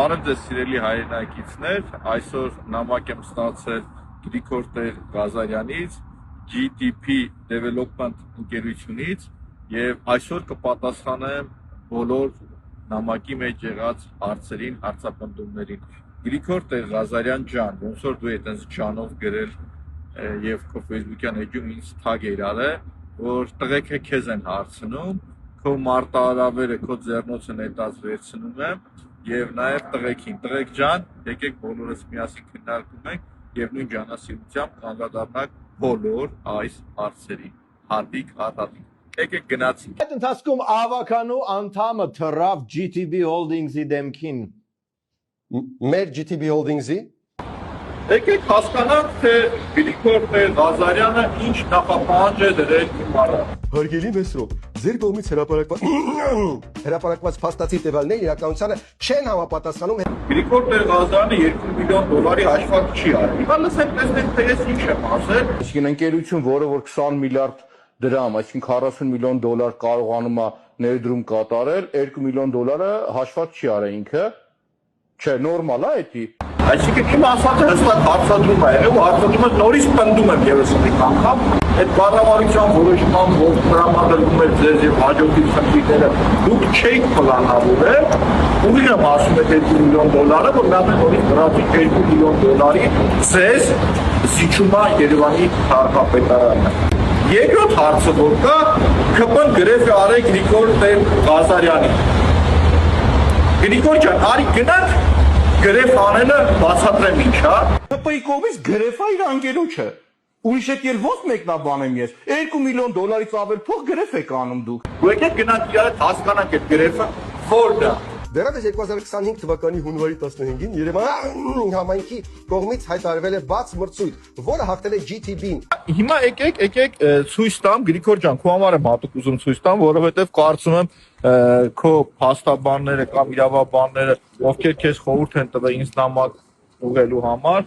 Բարև ձեզ սիրելի հայրենակիցներ, այսօր նամակ եմ ստացել Գրիգոր Տեր Ղազարյանից, GTP Development ընկերությունից եւ այսօր կպատասխանեմ բոլոր նամակի մեջ եղած հարցերին, հարցապնդումներին։ Գրիգոր Տեր Ղազարյան ջան, ոնց որ դու այդպես ջանով գրել եւ քո Facebook-յան էջում ինձ թագ էր արել, որ տղեկը քեզ են հարցնում, քո մարտահրավերը, քո ձեռնոցը նետած վերցնում եմ եւ նաեւ տղեկին, տղեկ ջան, եկեք բոլորս միասին քննարկում ենք եւ նույն ջանասիրությամբ կանդրադառնանք բոլոր այս հարցերին։ Հատիկ, եկեք գնացինք։ Այդ ընթացքում ավականու անդամը թռավ GTB Holdings-ի դեմքին։ Մեր GTB Holdings-ի Եկեք հասկանանք, թե Գրիգոր Տեր Ղազարյանը ինչ նախապահանջ է դրել հիմարը։ Հարգելի Մեսրոպ, ձեր կողմից հրապարակված փաստացի տվյալները իրականությանը չեն համապատասխանում։ Գրիգոր Տեր Ղազարյանը $2 միլիոն հաշվարկ չի արել։ Հիմա լսենք, տեսնենք, թե ես ինչ եմ ասել։ Այսինքն ընկերություն, որը որ 20 միլիարդ դրամ, այսինքն $40 միլիոն կարողանում է ներդրում կատարել, $2 միլիոն հաշվարկ չի արել ինքը։ Չէ, նորմալ է դա։ Այսինքն իմ ասածը հստակ հարցադրում է եղել ու հարցադրումը նորից պնդում եմ եւս մեկ անգամ այդ կառավարության որոշման որ տրամադրում է ձեզ եւ հաջորդի խնդիրները դուք չէիք պլանավորել ուղիղ եմ ասում այդ $2 միլիոն որ նա նորից դրացի $2 միլիոն ձեզ զիջում է Երևանի քաղաքապետարանը երկրորդ հարցը որ կա ԿՊ-ն գրեթե արել Գրիգոր Տեր Ղազարյանին Գրիգոր ջան արի գնանք գրեֆ անելը բացատրեմ ինչ, հա։ ԿՊ-ի կողմից գրեֆա իր անգելուչը։ Ուրիշ հետ ել ո՞նց մեկնաբանեմ ես։ $2 միլիոն ավելի փող գրեֆ եք անում դուք։ Ու եկեք գնանք իրար հասկանանք այդ գրեֆը որն է։ Դեռևս 2025 թվականի հունվարի 15-ին Երևանի համայնքի կողմից հայտարարվել է բաց մրցույթ, որը հաղթել է GTB-ին։ Հիմա եկեք ցույց տամ Գրիգոր ջան, քո համար եմ հատուկ ուզում ցույց տամ, որովհետև կարծում եմ քո փաստաբանները կամ իրավաբանները, ովքեր քեզ խորհուրդ են տվել ինձ նամակ ուղղելու համար,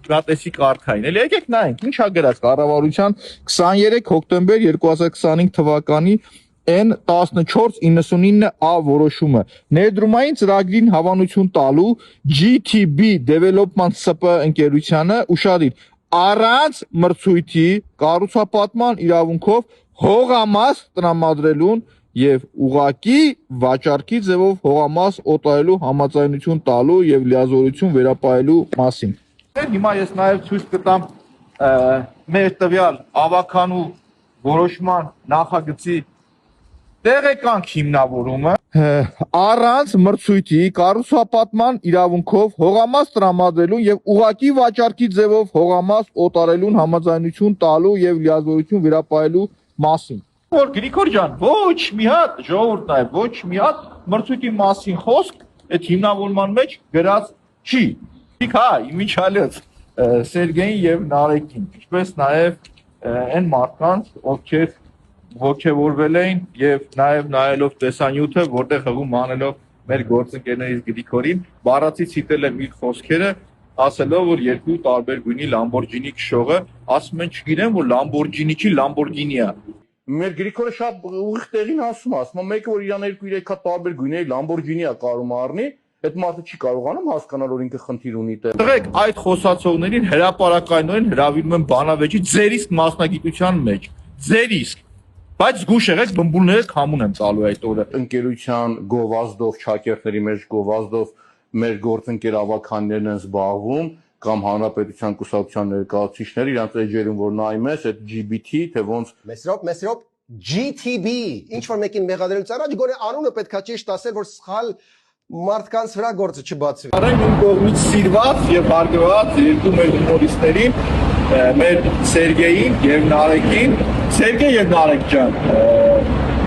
դրատեսի կարգային։ Էլի եկեք նայենք, ինչա գրած կառավարության 23 հոկտեմբեր 2025 թվականի N1499A որոշումը ներդրումային ծրագրին հավանություն տալու GTB Development SP ընկերությանը ուշադիր առանց մրցույթի կառուցապատման իրավունքով հողամաս տրամադրելուն եւ ուղղակի վաճառքի ձևով հողամաս օտարելու համաձայնություն տալու եւ լիազորություն վերապահելու մասին։ Հիմա ես նաեւ ցույց կտամ մեր տվյալ ավականու որոշման նախագծի տեղեկանք հիմնավորումը առանց մրցույթի կառուցապատման իրավունքով հողամաս տրամադրելուն եւ ուղղակի վաճառքի ձևով հողամաս օտարելուն համաձայնություն տալու եւ լիազորություն վերապահելու մասին։ Որ Գրիգոր ջան, ոչ մի հատ ժողովուրդ նաեւ ոչ մի հատ մրցույթի մասին խոսք այդ հիմնավորման մեջ գրած չի։ Հա, իմիջալից Սերգեյին եւ Նարեկին, ինչպես նաեւ այն մարդկանց, ովքեր ողջևորվել էին եւ նաեւ նայելով տեսանյութը, որտեղ հղում անելով մեր գործընկերներից Գրիգորին, բառացի ցիտել եմ իր խոսքերը, ասելով որ երկու տարբեր գույնի Lamborghini քշողը, ասում են չգիտեմ որ Lamborghini չի, Lamborghini է։ Մեր Գրիգորը շատ ուղիղ տեղին ասում է, մեկը որ իրան 2-3 հատ տարբեր գույների Lamborghini է կարում առնի, այդ մարդը չի կարողանում հասկանալ որ ինքը խնդիր ունի տեղ։ Տղեկ այդ խոսացողներին հրապարակայնորեն հրավիրում են բանավեճի ձեր իսկ մասնագիտության մեջ, ձեր իսկ Բայց զգուշ եղեք բմբուլները քամուն եմ տալու այդ օրը։ Ընկերության գովազդով, չակերտների մեջ գովազդով մեր գործընկեր ավականներն են զբաղվում կամ հանրապետության կուսակցության ներկայացուցիչները իրանց էջերում որ նայում ես այդ GBT թե ոնց Մեսրոպ GTB ինչ որ մեկին մեղադրելուց առաջ գոնե անունը պետքա ճիշտ ասել որ սխալ մարդկանց վրա գործը չբացվի։ Առայն իմ կողմից սիրված եւ հարգված երկու մեր հումորիստներին մեր Սերգեյին եւ Նարեկին Սերգեյ եւ Նարեկ ջան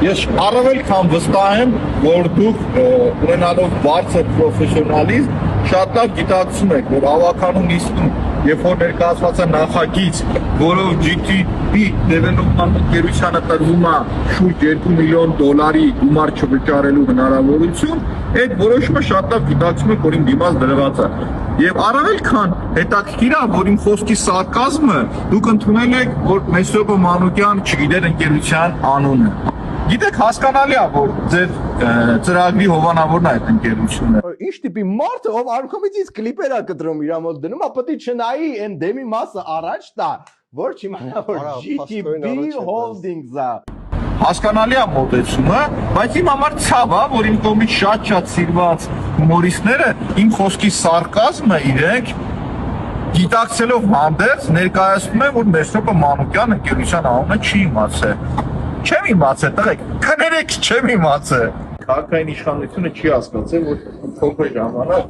ես առավել քան վստահ եմ որ դուք ունենալով բարձր պրոֆեսիոնալիզմ շատ լավ գիտակցում եք որ ավականու նիստում երբ որ ներկայացված է նախագիծ որով GTB Development ընկերությանը տրվում է շուրջ $2 միլիոն գումար չվճարելու հնարավորություն այդ որոշումը շատ լավ գիտակցում եք որ իմ դիմաց դրված է Եվ առավել քան հետաքրքիր է, որ իմ խոսքի սարկազմը դուք ընդունել եք, որ Մեսրոպ Մանուկյան չգիտեր ընկերության անունը։ Գիտեք հասկանալի է, որ ձեր ծրագրի հովանավորն է այդ ընկերությունը։ Ինչ տիպի մարդ է, ով արքոմից կլիպեր է կտրում իր մոտ դնում, ապա դի չնայի այն դեմի մասը առաջ տա, որ չիմանա որ Արա, GTB փաստորեն առաջ է Holdings-ը։ Հասկանալի է մոտեցումը, բայց իմ համար ցավ է, որ իմ կողմից շատ սիրված հումորիստները իմ խոսքի սարկազմը իրենք գիտակցելով հանդերձ ներկայացնում են, որ Մեսրոպը Մանուկյան ընկերության անունը չի իմացել։ Չեմ իմացել, տղեկ, կներեք, չեմ իմացել։ Քաղաքային իշխանությունը չի հասկացել, որ փոքր ժամանակ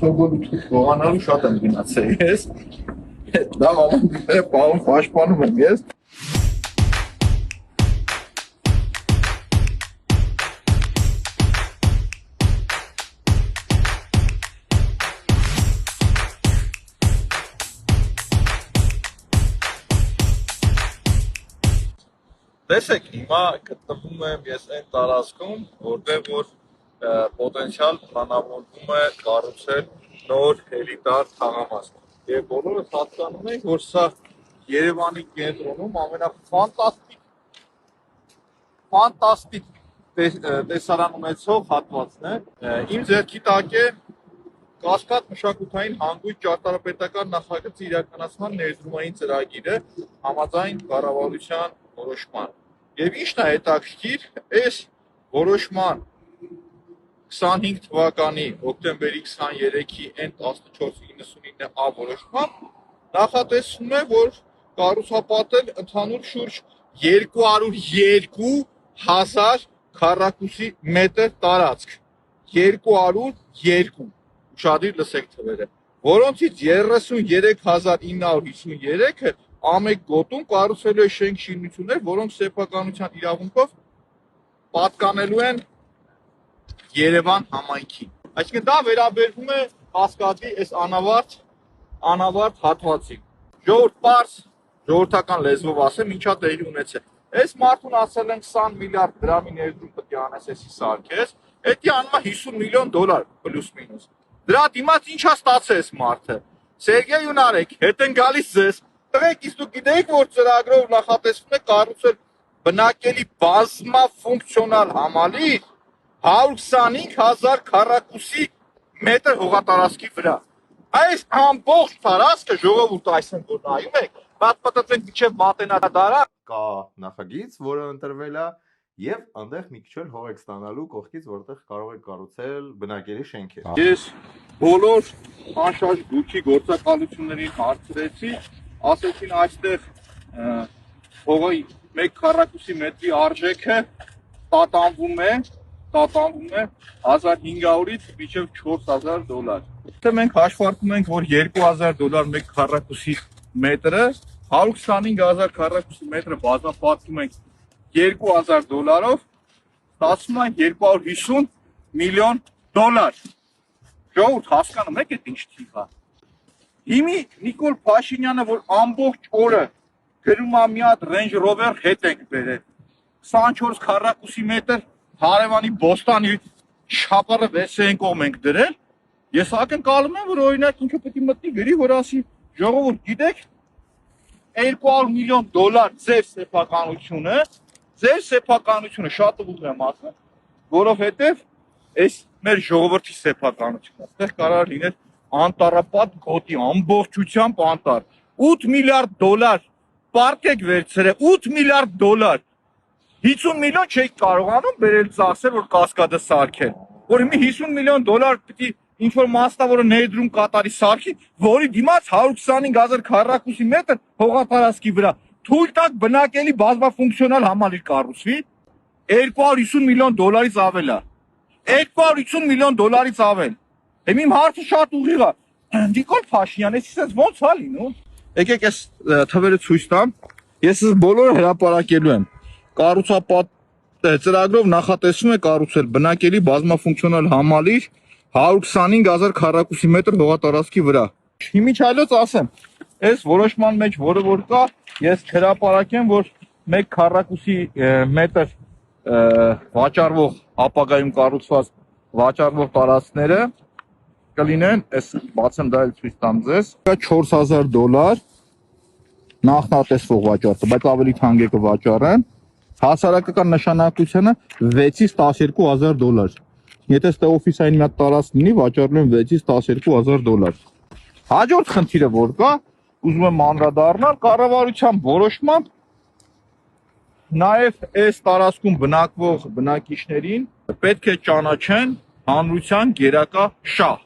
սովորություն գողանալու շատ եմ գնացել ես։ Դա ամեն բան պաշտպանում եմ ես։ Տեսեք, հիմա գտնվում եմ ես այն տարածքում, որտեղ որ պոտենցիալ պլանավորվում է կառուցել նոր էլիտար թաղամաս։ Եվ բոլորս հասկանում ենք, որ սա Երևանի կենտրոնում ամենաֆանտաստիկ տեսարան ունեցող հատվածն է։ Իմ ձեռքի տակ է Կասկադ մշակութային հանգույց ճարտարապետական նախագծի իրականացման ներդրումային ծրագիրը համաձայն կառավարության որոշման։ Եվ ի՞նչն է հետաքրքիր, այս որոշման 25 թվականի հոկտեմբերի 23-ի N1499A որոշմամբ նախատեսվում է, որ կառուցապատել ընդհանուր շուրջ 202,000 քառակուսի մետր տարածք։ 202, ուշադիր լսեք թվերը, որոնցից 33,953-ը ամեկ գոտում կառուցելու է շենք-շինություններ, որոնք սեփականության իրավունքով պատկանելու են Երևան համայնքին։ Այսինքն դա վերաբերվում է Կասկադի այս անավարտ հատվածին։ Ժողովուրդ պարզ ժողովրդական լեզվով ասեմ, ինչա տեղի ունեցել։ Այս մարդուն ասել են 20 միլիարդ դրամի ներդրում պետք է անես, էսի սարքես, էդի անում է $50 միլիոն պլյուս մինուս։ Դրա դիմաց ինչա ստացել այս մարդը։ Սերգեյ ու Նարեկ, հետ են գալիս ձեզ։ Տղեկ, իսկ դուք գիտեք, որ ծրագրով նախատեսվում է կառուցել բնակելի բազմաֆունկցիոնալ համալիր 125,000 քառակուսի մետր հողատարածքի վրա։ Այս ամբողջ տարածքը ժողովուրդ այսօր որ նայում եք, պատմածենք միջև մատենադարա Կա նախագիծ, որը ընտրվել է եւ այնտեղ մի քիչ էլ հող եք ստանալու կողքից, որտեղ կարող եք կառուցել բնակելի շենքեր։ Ես բոլոր անշարժ գույքի գործակալություններին հարցրեցի, ասեցին այստեղ հողի 1 քառակուսի մետրի արժեքը տատանվում է 1500-ից մինչև $4,000։ Թե մենք հաշվարկում ենք, որ $2,000 1 քառակուսի մետրը 125,000 քառակուսի մետրը բազմապատկում ենք $2,000-ով, ստացվում է $250 միլիոն։ Ժողովուրդ հասկանում եք այդ ինչ թիվ է։ Հիմի Նիկոլ Փաշինյանը, որ ամբողջ օրը գրում է մի հատ Range Rover հետ ենք բերել, 24 քառակուսի մետր հարևանի Բոստանի շապարը վեսեն կողմ ենք դրել, ես ակնկալում եմ, որ օրինակ ինքը պետք է մտնի գրի, որ ասի ժողովուրդ գիտեք $200 միլիոն ձեր սեփականությունը շատ ուղղ եմ ասում, որովհետև այս մեր ժողովրդի սեփականությունն է։ Այստեղ կարող լինել անտառապատ գոտի ամբողջությամբ անտառ։ $8 միլիարդ պարկ եք վերցրել, $8 միլիարդ 50 միլիոն չեք կարողանում բերել ծախսել, որ Կասկադը սարքել։ Որ հիմա $50 միլիոն պիտի ինչ-որ մասնավորը ներդրում կատարի սարքի, որի դիմաց 125,000 քառակուսի մետր հողատարածքի վրա թույլ տակ բնակելի բազմաֆունկցիոնալ համալիր կառուցվի, $250 միլիոն ավել է։ $250 միլիոն ավել։ Իմ հարցը շատ ուղիղ է։ Նիկոլ Փաշինյան, այսպես ո՞նց է լինում։ Եկեք այս թվերը ցույց տամ։ Ես բոլորը հրապարակելու եմ։ Ծրագրով նախատեսվում է կառուցել բնակելի բազմաֆունկցիոնալ համալիր 125,000 քառակուսի մետր հողատարածքի վրա։ Հիմի չայլոց ասեմ, այս որոշման մեջ որը որ կա, ես հրապարակեմ, որ 1 քառակուսի մետր վաճառվող ապագայում կառուցված վաճառվող տարածքները կլինեն, այս բացեմ դա էլ ցույց տամ ձեզ, $4,000 նախնատեսվող վաճառքը, բայց ավելի թանկ է կվաճառեն, Հասարակական նշանակությունը 6-ից 12000 դոլար։ Եթե ստե օֆիսային մի հատ տարածք լինի, վաճառում են 6-ից 12000 դոլար։ Հաջորդ խնդիրը որ կա, ուզում եմ անդրադառնալ կառավարության որոշմամբ նաև այս տարածքում բնակվող բնակիչներին պետք է ճանաչեն հանրության գերակա շահ։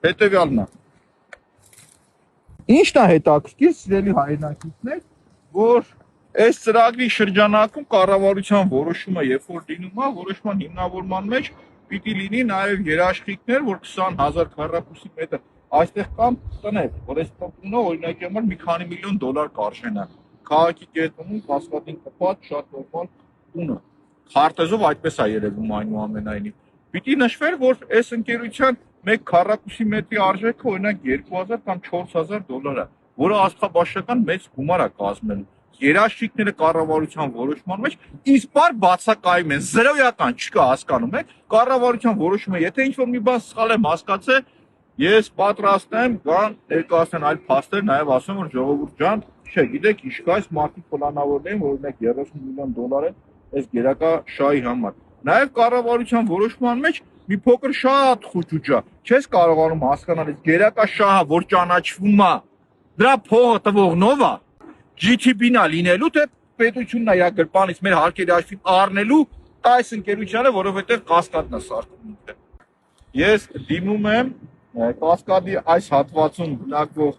Հետևյալն է։ Ինչն է հետաքրքիր, սիրելի հայրենակիցներ, որ այս ծրագրի շրջանակում կառավարության որոշումը, երբ որ լինում է, որոշման հիմնավորման մեջ պիտի լինի նաև երաշխիքներ, որ 20000 քառակուսի մետր այստեղ կամ տներ, որ այս տունը օրինակի համար մի քանի միլիոն դոլար կարժենա։ Քաղաքի կենտրոնում կասկադին կպած շատ նորմալ տունը։ Քարտեզով այդպես է երևում այնուամենայնիվ։ Պիտի նշվեր, որ այս ընկերության մեկ քառակուսի մետրի արժեքը օրինակ 2000 կամ 4000 դոլար է, որը աստղաբաշխական մեծ գումար է կազմելու։ Երաշխիքները կառավարության որոշման մեջ իսպար բացակայում են, զրոյական չկա, հասկանում եք, կառավարության որոշումը, եթե ինչ-որ մի բան սխալ եմ հասկացել, ես պատրաստ եմ գան ներկայացնեն այլ փաստեր, նաև ասեմ, որ ժողովուրդ ջան, չէ, գիտեք, ինչ կա, այս մարդիկ պլանավորել են, որ օրինակ 30 միլիոն դոլար են այս գերակա շահի համար։ Նաև կառավարության որոշման մեջ մի փոքր շատ խուճուճա, չես կարողանում հասկանալ, այս գերակա շահը, որ ճանաչվում է, դրա փողը տվողնով է, GTB-ն է լինելու, թե պետությունն է իր գրպանից մեր հարկերի հաշվին առնելու այս ընկերությանը, որովհետև կասկադն է սարքում ինքը։ Ես դիմում եմ կասկադի այս հատվածում բնակվող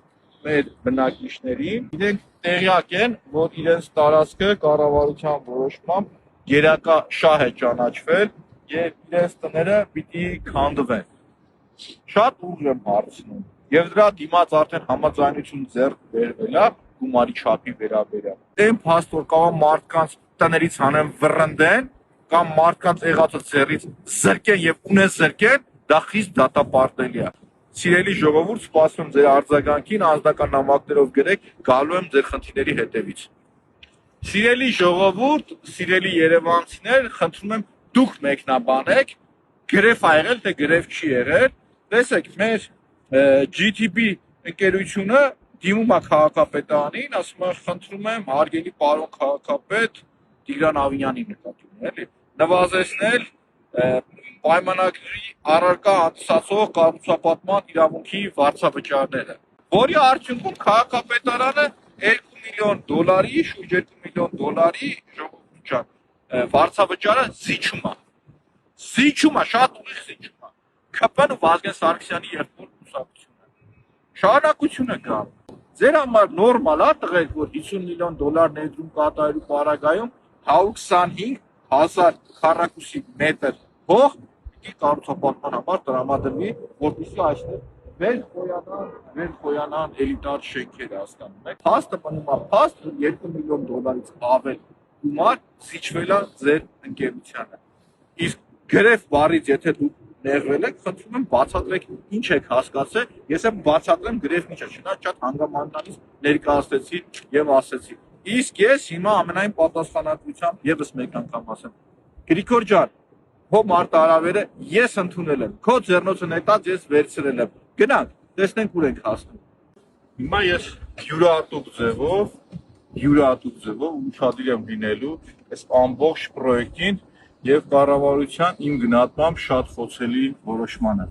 մեր բնակիչներին, իրենք տեղյակ են, որ իրենց տարածքը կառավարության որոշմամբ գերակա շահ է ճանաչվել եւ իրենց տները պիտի քանդվեն։ Շատ ուժ եմ հարցնում եւ դրա դիմաց արդեն համաձայնություն ձեռք բերվել է գումարի չափի վերաբերյալ։ Այն փաստոր կամ մարդկանց տներից հանեն վռնդեն կամ մարդկանց եղածը ձեռից զրկեն եւ ունեն զրկեն, դա խիստ դատապարտելի է։ Սիրելի ժողովուրդ, սպասում եմ ձեր արձագանքին, անձնական նամակներով գրեք, գալու եմ ձեր խնդիրների հետևից։ Սիրելի ժողովուրդ, սիրելի երևանցիներ, խնդրում եմ դուք մեկնաբանեք, գրեֆ ա եղել, թե գրեֆ չի եղել։ Տեսեք, մեր GTB ընկերությունը դիմում է քաղաքապետարանին, ասում է, խնդրում եմ հարգելի պարոն քաղաքապետ Տիգրան Ավինյանին նկատում էլի, նվազեցնել պայմանագրի առարկա հանդիսացող կառուցապատման իրավունքի վարձավճարները, որի արդյունքում քաղաքապետարանը 2 միլիոն դոլարի, շուրջ 2 միլիոն դոլարի ժողովուրդ ջան, վարձավճարը զիջում է։ Զիջում է, շատ ուղիղ զիջում է։ ՔՊ-ն ու Վազգեն Սարգսյանի երկու կուսակցությունը։ Շարունակությունը գա։ Ձեր համար նորմալ է տղեկ, որ 50 միլիոն դոլար ներդրում կատարելու պարագայում 125000 քառակուսի մետր փող պիտի կառուցապատման համար տրամադրվի, որպեսզի այստեղ վեր խոյանան էլիտար շենքերը, հասկանում եք։ Փաստը բնում է փաստ, 2 միլիոն դոլարից ավել գումար զիջվել է ձեր ընկերությանը։ Իսկ գրեֆ բառից եթե դուք նեղվել եք, խնդրում եմ բացատրեք ինչ եք հասկացել, ես եմ բացատրեմ գրեֆ ինչա, չնայած շատ հանգամանալից ներկայացրեցի եւ ասեցի։ Իսկ ես հիմա ամենայն պատասխանատվությամբ եւս մեկ անգամ ասեմ։ Գրիգոր ջան, քո մարտահրավերը ես ընդունել եմ, քո ձեռնոցը նետած ես վերցրել եմ։ Գնանք, տեսնենք ուր ենք հասնում։ Հիմա ես յուրահատուկ ձևով ուշադիր եմ լինելու այս ամբողջ պրոյեկտին եւ կառավարության իմ գնահատմամբ շատ խոցելի որոշմանը։